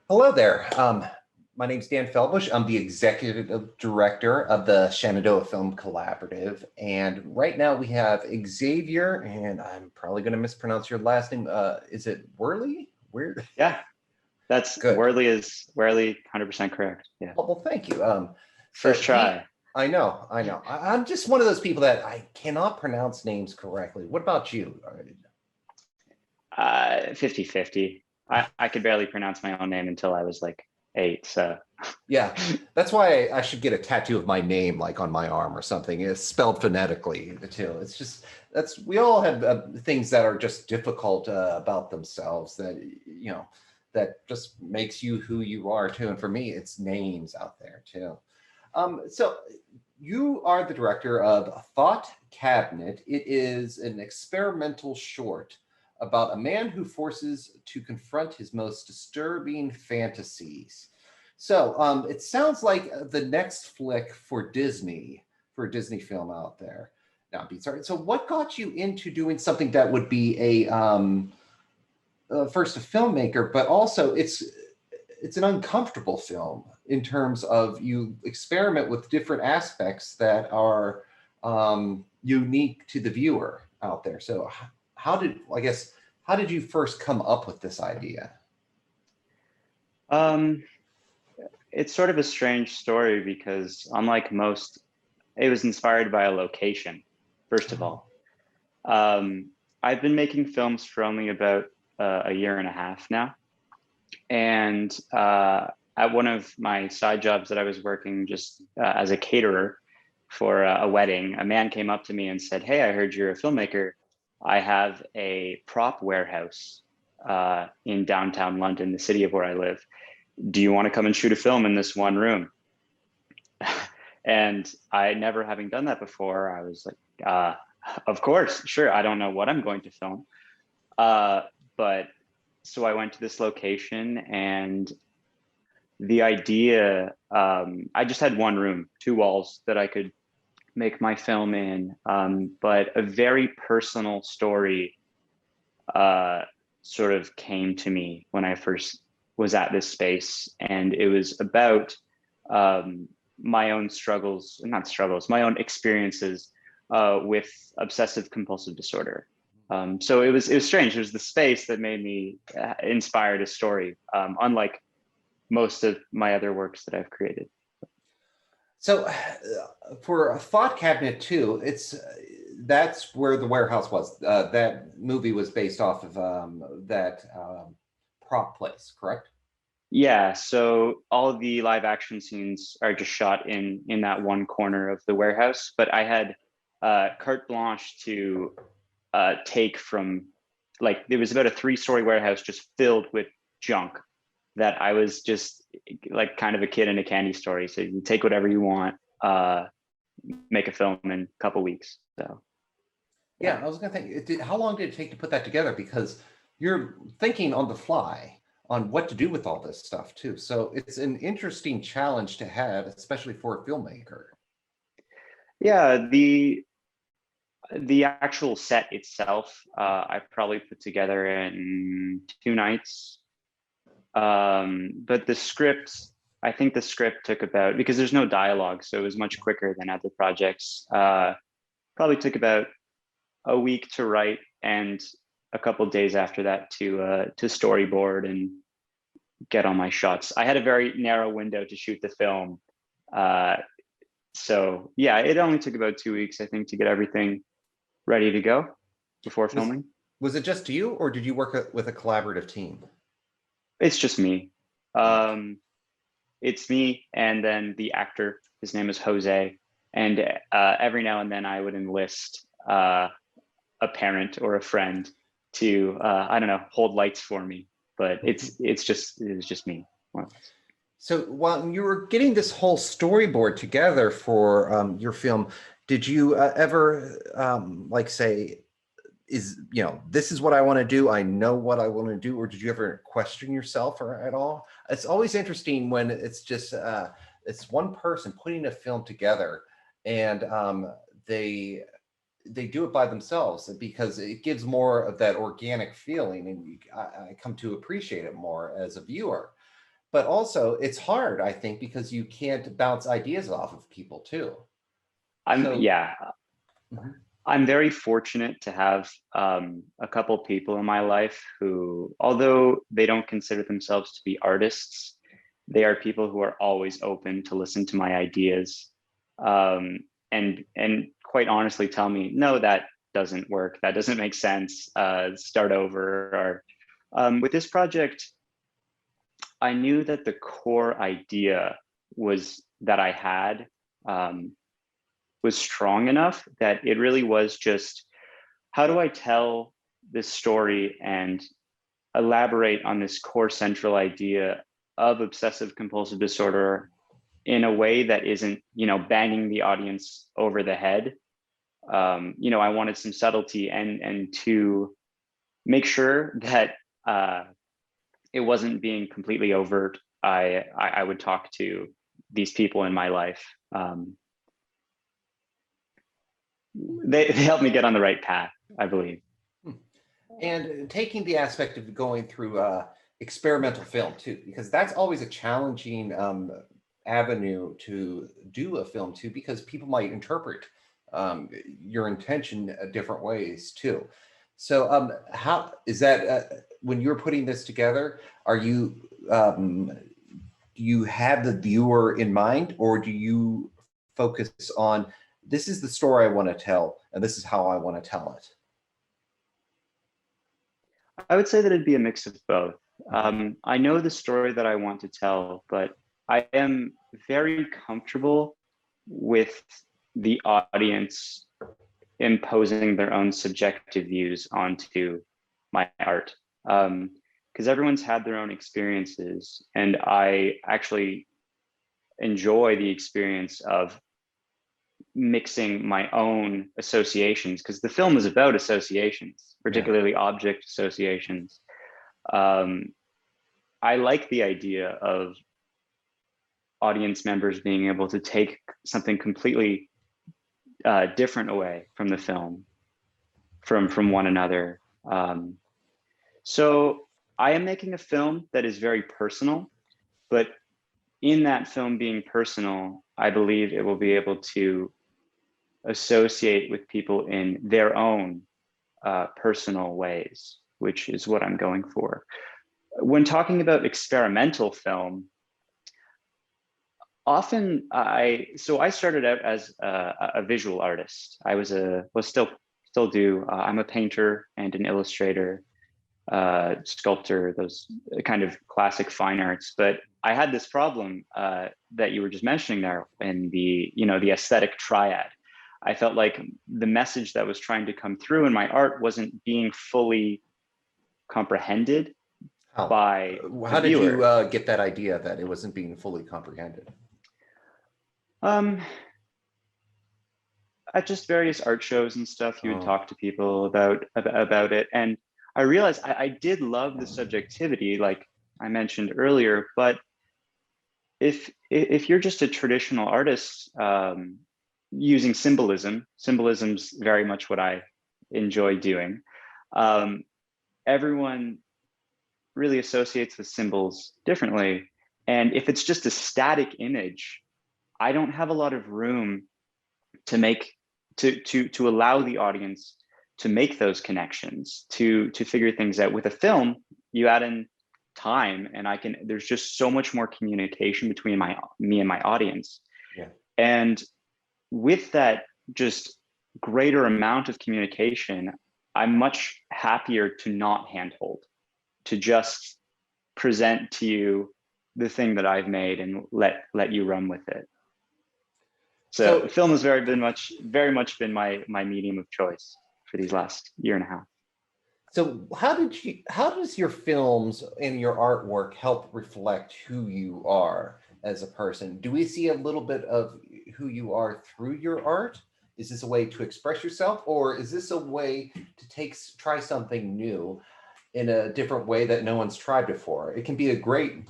Hello there. My name's Dan Felbush. I'm the executive director of the Shenandoah Film Collaborative. And right now we have Xavier, and I'm probably going to mispronounce your last name. Is it Wehrli? Weird. Yeah, that's Good. Wehrli, 100% correct. Yeah. Well, thank you. First try. I know. I'm just one of those people that I cannot pronounce names correctly. What about you? 50-50. I could barely pronounce my own name until I was like 8. So Yeah, that's why I should get a tattoo of my name, like on my arm or something. It's spelled phonetically too. It's just we all have things that are just difficult about themselves that just makes you who you are too. And for me, it's names out there too. So you are the director of Thought Cabinet. It is an experimental short about a man who forces to confront his most disturbing fantasies. So it sounds like the next flick for a Disney film out there. Now, sorry. So what got you into doing something that would be first a filmmaker, but also it's an uncomfortable film in terms of you experiment with different aspects that are unique to the viewer out there. So how did you first come up with this idea? it's sort of a strange story because unlike most, it was inspired by a location, first of all. I've been making films for only about a year and a half now. And at one of my side jobs that I was working just as a caterer for a wedding, a man came up to me and said, "Hey, I heard you're a filmmaker. I have a prop warehouse in downtown London, the city of where I live. Do you want to come and shoot a film in this one room?" And I, never having done that before, I was like, of course, sure. I don't know what I'm going to film. But so I went to this location, and the idea, I just had one room, 2 walls that I could make my film in, but a very personal story sort of came to me when I first was at this space. And it was about my own my own experiences with obsessive compulsive disorder. So it was strange. It was the space that made me inspired a story, unlike most of my other works that I've created. So for a Thought Cabinet 2, that's where the warehouse was. That movie was based off of that prop place, correct? Yeah, so all of the live action scenes are just shot in that one corner of the warehouse, but I had carte blanche to take from, like, there was about a 3-story warehouse just filled with junk that I was just like kind of a kid in a candy store. So you take whatever you want, make a film in a couple weeks. So yeah, I was gonna think, how long did it take to put that together? Because you're thinking on the fly on what to do with all this stuff too. So it's an interesting challenge to have, especially for a filmmaker. yeah, the actual set itself, I probably put together in 2 nights. But the script, I think the script took about, because there's no dialogue, so it was much quicker than other projects. Probably took about a week to write, and a couple days after that to storyboard and get all my shots. I had a very narrow window to shoot the film. So yeah, it only took about 2 weeks, I think, to get everything ready to go before filming. Was it just you, or did you work with a collaborative team? It's just me. It's me and then the actor. His name is Jose. And every now and then I would enlist a parent or a friend to, I don't know, hold lights for me. But it was just me. So while you were getting this whole storyboard together for your film, did you ever like say, this is what I want to do, I know what I want to do, or did you ever question yourself or at all? It's always interesting when it's just it's one person putting a film together, and they they do it by themselves because it gives more of that organic feeling, and I come to appreciate it more as a viewer. But also, it's hard, I think, because you can't bounce ideas off of people too. So, Yeah, mhm, I'm very fortunate to have a couple people in my life who, although they don't consider themselves to be artists, they are people who are always open to listen to my ideas, um, and quite honestly tell me, no, that doesn't work, that doesn't make sense, start over. Or with this project, I knew that the core idea was that I had was strong enough that it really was just, how do I tell this story and elaborate on this core central idea of obsessive compulsive disorder in a way that isn't, banging the audience over the head. I wanted some subtlety, and to make sure that it wasn't being completely overt. I would talk to these people in my life. They helped me get on the right path, I believe. and taking the aspect of going through experimental film too, because that's always a challenging avenue to do a film too, because people might interpret your intention different ways too. So how is that when you're putting this together, are you do you have the viewer in mind, or do you focus on this is the story I want to tell and this is how I want to tell it? I would say that it'd be a mix of both. I know the story that I want to tell, but I am very comfortable with the audience imposing their own subjective views onto my art. Because everyone's had their own experiences, and I actually enjoy the experience of mixing my own associations, because the film is about associations, particularly object associations. I like the idea of audience members being able to take something completely different away from the film, from one another. So I am making a film that is very personal, but in that film being personal, I believe it will be able to associate with people in their own personal ways, which is what I'm going for. When talking about experimental film, often I started out as a visual artist. I was still do. I'm a painter and an illustrator, sculptor, those kind of classic fine arts. But I had this problem that you were just mentioning there in the aesthetic triad. I felt like the message that was trying to come through in my art wasn't being fully comprehended by the How did you viewer. get that idea that it wasn't being fully comprehended? Um, at just various art shows and stuff, you would Oh, talk to people about it, and I realized I did love the subjectivity, like I mentioned earlier. But if you're just a traditional artist, using symbolism's very much what I enjoy doing. Um, Everyone really associates with symbols differently, and if it's just a static image, I don't have a lot of room to make to allow the audience to make those connections, to figure things out. With a film, you add in time, and there's just so much more communication between me and my audience. yeah. And with that just greater amount of communication, I'm much happier to not handhold, to just present to you the thing that I've made and let you run with it. So So, film has very much been my medium of choice for these last year and a half. so how does your films and your artwork help reflect who you are as a person? Do we see a little bit of who you are through your art? Is this a way to express yourself, or is this a way to try something new in a different way that no one's tried before? It can be a great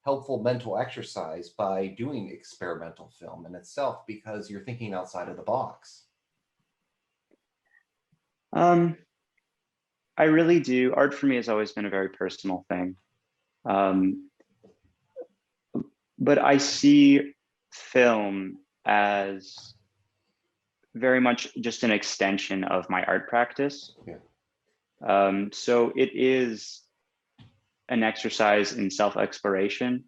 helpful mental exercise by doing experimental film in itself because you're thinking outside of the box. Um, I really do. Art for me has always been a very personal thing. Um, but I see film as very much just an extension of my art practice. Yeah. So it is an exercise in self-exploration.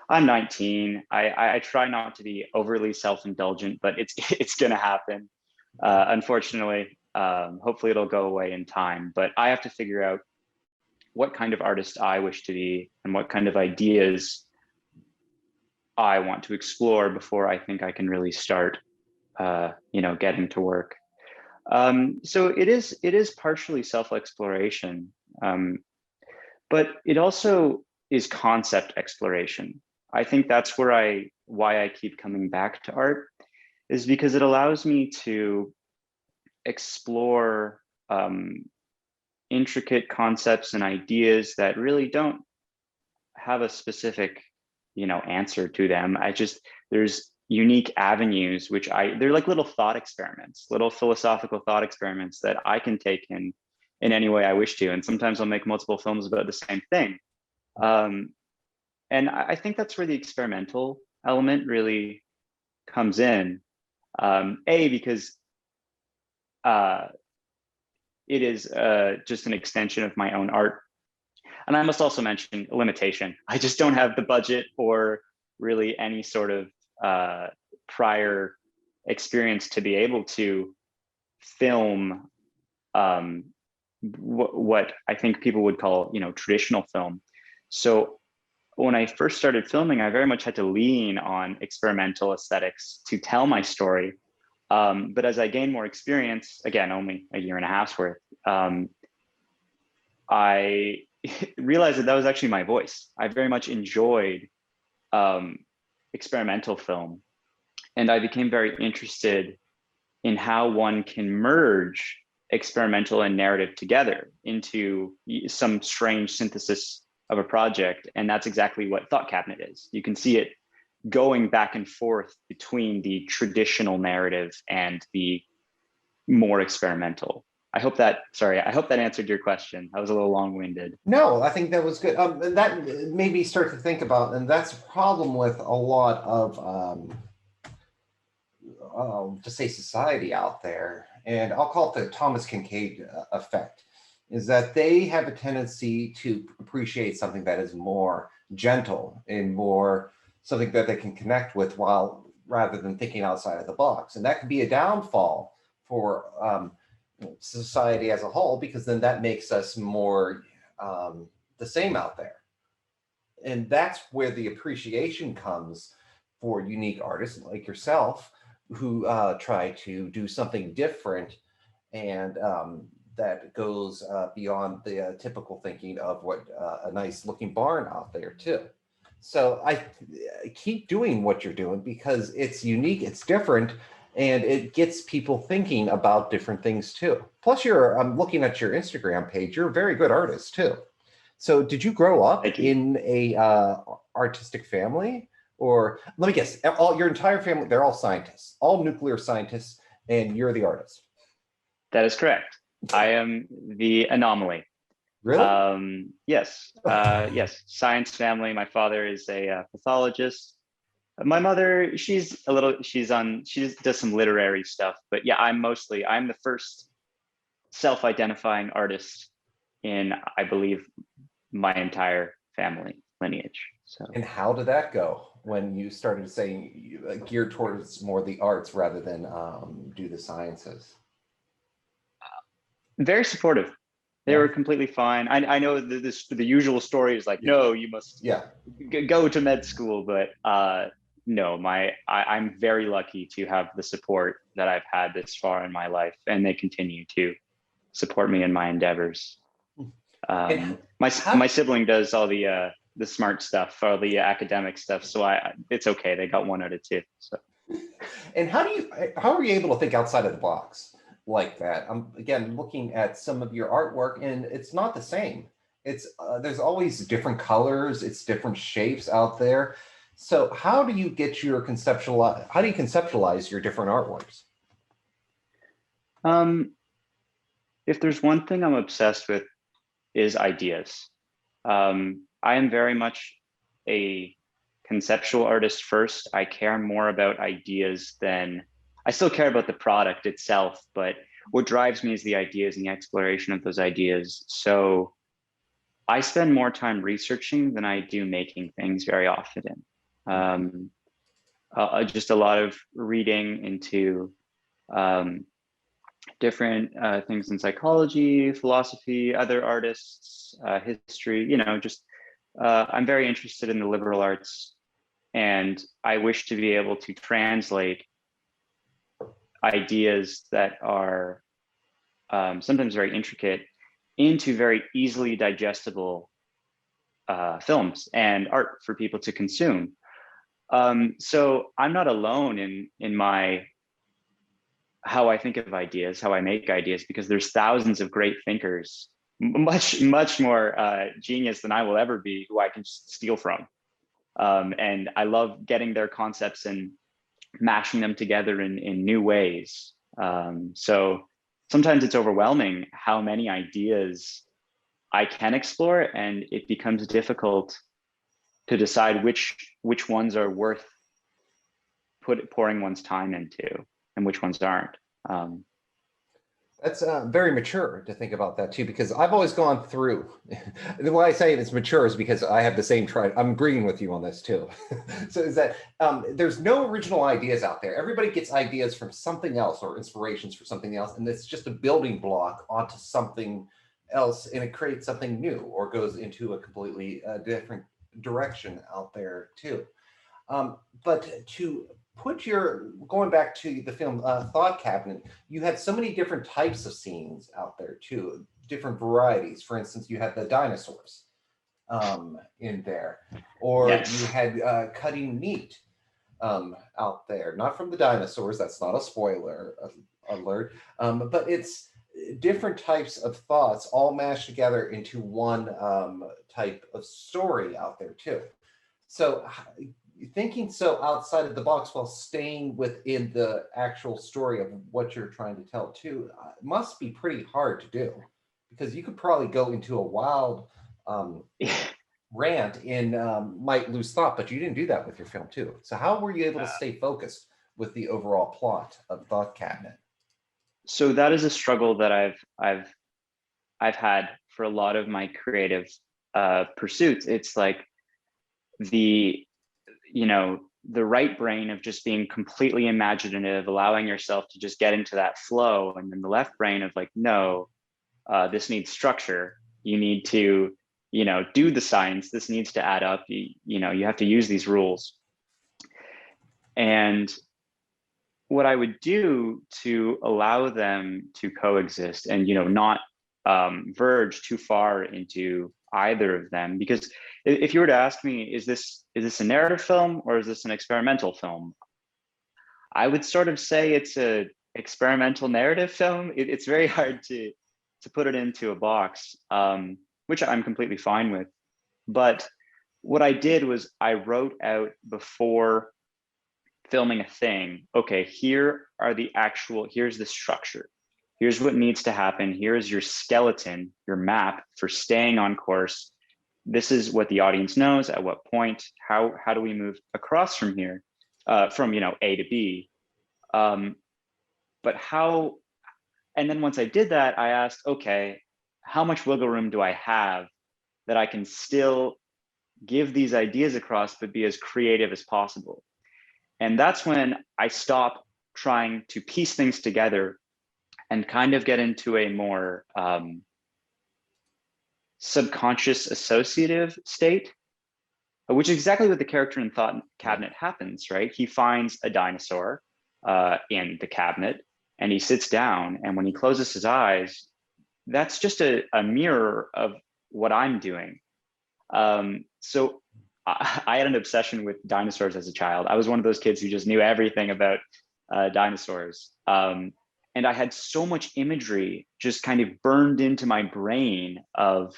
I'm 19. I try not to be overly self-indulgent, but it's it's gonna happen. Unfortunately, hopefully it'll go away in time. But I have to figure out what kind of artist I wish to be and what kind of ideas I want to explore before I think I can really start, getting to work. So it is partially self-exploration, but it also is concept exploration. I think that's why I keep coming back to art, is because it allows me to explore intricate concepts and ideas that really don't have a specific, answer to them. There's unique avenues they're like little thought experiments, little philosophical thought experiments that I can take in any way I wish to. And sometimes I'll make multiple films about the same thing. And I think that's where the experimental element really comes in. Because it is just an extension of my own art. And I must also mention a limitation. I just don't have the budget or really any sort of prior experience to be able to film what I think people would call, traditional film. So when I first started filming, I very much had to lean on experimental aesthetics to tell my story. But as I gained more experience, again, only a year and a half's worth, I realized that was actually my voice. I very much enjoyed experimental film. And I became very interested in how one can merge experimental and narrative together into some strange synthesis of a project. And that's exactly what Thought Cabinet is. You can see it going back and forth between the traditional narrative and the more experimental. I hope that answered your question. I was a little long-winded. No, I think that was good. That made me start to think about, and that's a problem with a lot of, to say, society out there, and I'll call it the Thomas Kincaid effect, is that they have a tendency to appreciate something that is more gentle and more something that they can connect with, while rather than thinking outside of the box. And that can be a downfall for society as a whole, because then that makes us more the same out there. And that's where the appreciation comes for unique artists like yourself, who try to do something different, and that goes beyond the typical thinking of what a nice looking barn out there too. So I keep doing what you're doing, because it's unique, it's different, and it gets people thinking about different things too. Plus, I'm looking at your Instagram page. You're a very good artist too. So did you grow up in a artistic family? Or let me guess, your entire family, they're all scientists, all nuclear scientists, and you're the artist? That is correct. I am the anomaly. Really? Yes. Yes. Science family. My father is a pathologist. My mother, she does some literary stuff, but yeah, I'm the first self-identifying artist in, I believe, my entire family lineage. So. And how did that go when you started saying geared towards more the arts rather than do the sciences? Very supportive. They were completely fine. I know the usual story is like, no, you must go to med school, but no, I'm very lucky to have the support that I've had this far in my life, and they continue to support me in my endeavors. My sibling does all the smart stuff, all the academic stuff, so it's okay. They got 1 out of 2. So. And how are you able to think outside of the box like that? I'm again looking at some of your artwork, and it's not the same. It's there's always different colors, it's different shapes out there. So how do you get your how do you conceptualize your different artworks? If there's one thing I'm obsessed with is ideas. I am very much a conceptual artist first. I care more about ideas than I still care about the product itself, but what drives me is the ideas and the exploration of those ideas. So I spend more time researching than I do making things very often. Um, just a lot of reading into um, different things in psychology, philosophy, other artists, history, just I'm very interested in the liberal arts, and I wish to be able to translate ideas that are sometimes very intricate into very easily digestible films and art for people to consume. So I'm not alone in my how I think of ideas, how I make ideas, because there's thousands of great thinkers, much more genius than I will ever be, who I can steal from. And I love getting their concepts and mashing them together in new ways. So sometimes it's overwhelming how many ideas I can explore, and it becomes difficult to decide which ones are worth pouring one's time into and which ones aren't. Um, That's very mature to think about that too, because I've always gone through. The way I say it's mature is because I have the same try. I'm agreeing with you on this too. So is that there's no original ideas out there. Everybody gets ideas from something else or inspirations for something else, and it's just a building block onto something else, and it creates something new or goes into a completely different direction out there too. But to put your going back to the film Thought Cabinet, you had so many different types of scenes out there too, different varieties. For instance, you had the dinosaurs in there, or you yes. had cutting meat out there, not from the dinosaurs. That's not a spoiler alert, but it's different types of thoughts all mashed together into one type of story out there too. So thinking so outside of the box while staying within the actual story of what you're trying to tell too must be pretty hard to do, because you could probably go into a wild rant and might lose thought, but you didn't do that with your film too. So how were you able to stay focused with the overall plot of Thought Cabinet? So that is a struggle that I've had for a lot of my creative pursuits. It's like the the right brain of just being completely imaginative, allowing yourself to just get into that flow, and then the left brain of like, no, this needs structure. You need to do the science. This needs to add up. You have to use these rules. And what I would do to allow them to coexist and not verge too far into either of them, because if you were to ask me, is this a narrative film or is this an experimental film, I would sort of say it's a experimental narrative film. It's very hard to put it into a box, which I'm completely fine with. But what I did was I wrote out before filming a thing, okay, here's the structure. Here's what needs to happen. Here's your skeleton, your map for staying on course. This is what the audience knows at what point. How do we move across from here, from A to B? But how? And then once I did that, I asked, okay, how much wiggle room do I have that I can still give these ideas across, but be as creative as possible? And that's when I stopped trying to piece things together and kind of get into a more subconscious associative state, which is exactly what the character in Thought Cabinet happens, right? He finds a dinosaur in the cabinet and he sits down, and when he closes his eyes, that's just a mirror of what I'm doing. So I had an obsession with dinosaurs as a child. I was one of those kids who just knew everything about dinosaurs. And I had so much imagery just kind of burned into my brain of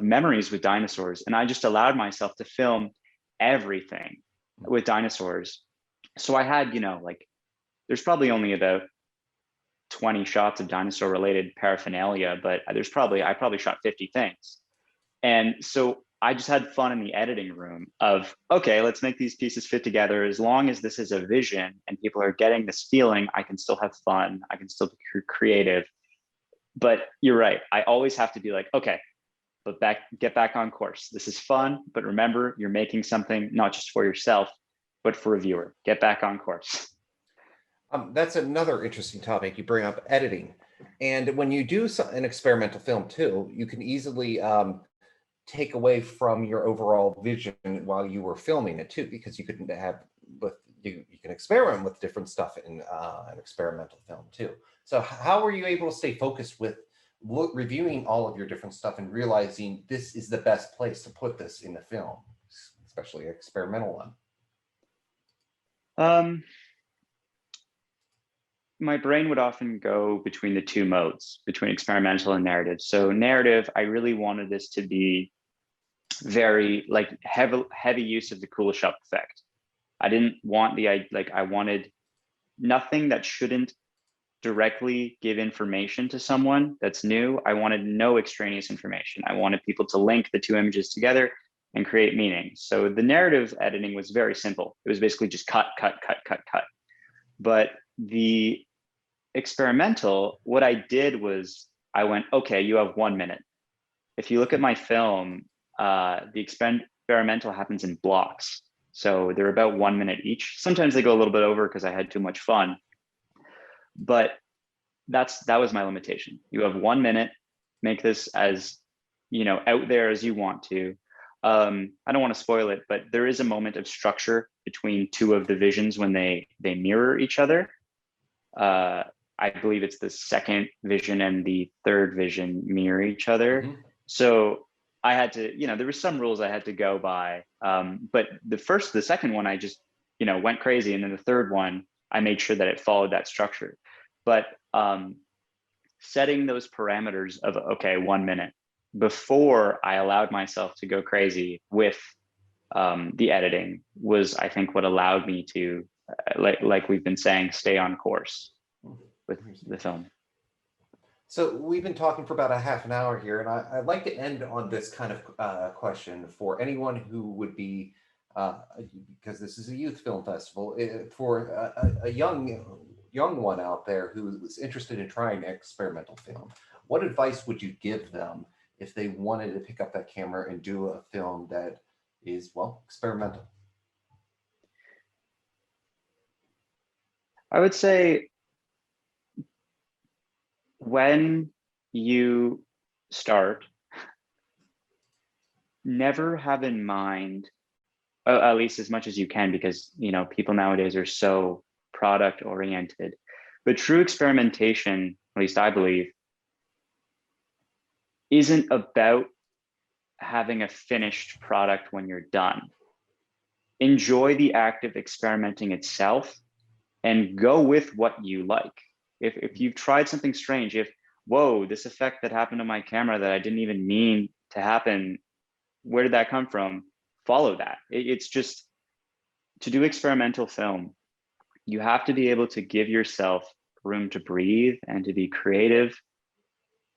memories with dinosaurs. And I just allowed myself to film everything with dinosaurs. So I had, like, there's probably only about 20 shots of dinosaur related paraphernalia, but I probably shot 50 things. And so I just had fun in the editing room of, okay, let's make these pieces fit together. As long as this is a vision and people are getting this feeling, I can still have fun. I can still be creative. But you're right. I always have to be like, okay, but get back on course. This is fun, but remember, you're making something not just for yourself, but for a viewer. Get back on course. That's another interesting topic. You bring up editing. And when you do an experimental film too, you can easily take away from your overall vision while you were filming it too, because you couldn't have, with you can experiment with different stuff in an experimental film too. So how were you able to stay focused with reviewing all of your different stuff and realizing this is the best place to put this in the film, especially an experimental one? My brain would often go between the two modes, between experimental and narrative. So narrative, I really wanted this to be very like heavy use of the cool shop effect. I didn't want I wanted nothing that shouldn't directly give information to someone that's new. I wanted no extraneous information. I wanted people to link the two images together and create meaning. So the narrative editing was very simple. It was basically just cut, cut, cut, cut, cut. But the experimental, what I did was I went, okay, you have 1 minute. If you look at my film, the experimental happens in blocks. So they're about 1 minute each. Sometimes they go a little bit over because I had too much fun. But that was my limitation. You have 1 minute, make this as out there as you want to. I don't want to spoil it, but there is a moment of structure between two of the visions when they mirror each other. I believe it's the second vision and the third vision mirror each other. Mm-hmm. So I had to, there were some rules I had to go by. But the second one, I just, went crazy. And then the third one, I made sure that it followed that structure. But setting those parameters of, okay, 1 minute before I allowed myself to go crazy with the editing was, I think, what allowed me to, like we've been saying, stay on course with the film. So we've been talking for about a half an hour here, and I'd like to end on this kind of question for anyone who would be, because this is a youth film festival, for a young one out there who is interested in trying experimental film. What advice would you give them if they wanted to pick up that camera and do a film that is, well, experimental? I would say when you start, never have in mind, at least as much as you can, because people nowadays are so product oriented, but true experimentation, at least I believe, isn't about having a finished product when you're done. Enjoy the act of experimenting itself and go with what you like. If you've tried something strange, whoa, this effect that happened on my camera that I didn't even mean to happen, where did that come from? Follow that. It's just, to do experimental film, you have to be able to give yourself room to breathe and to be creative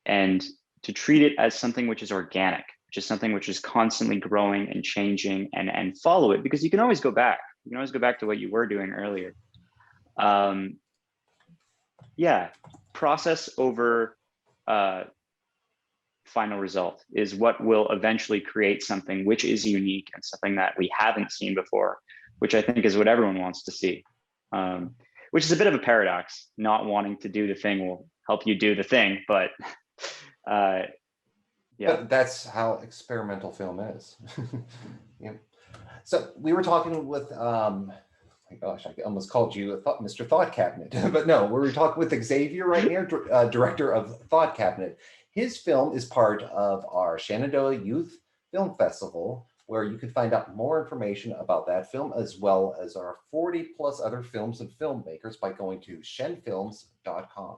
and to treat it as something which is organic, which is something which is constantly growing and changing, and follow it, because you can always go back. You can always go back to what you were doing earlier. Yeah, process over final result is what will eventually create something which is unique and something that we haven't seen before, which I think is what everyone wants to see. Which is a bit of a paradox. Not wanting to do the thing will help you do the thing, but yeah. But that's how experimental film is. Yeah. So we were talking with, my gosh, I almost called you Mr. Thought Cabinet, but no, we were talking with Xavier right here, director of Thought Cabinet. His film is part of our Shenandoah Youth Film Festival, where you can find out more information about that film, as well as our 40+ other films and filmmakers by going to shenfilms.com.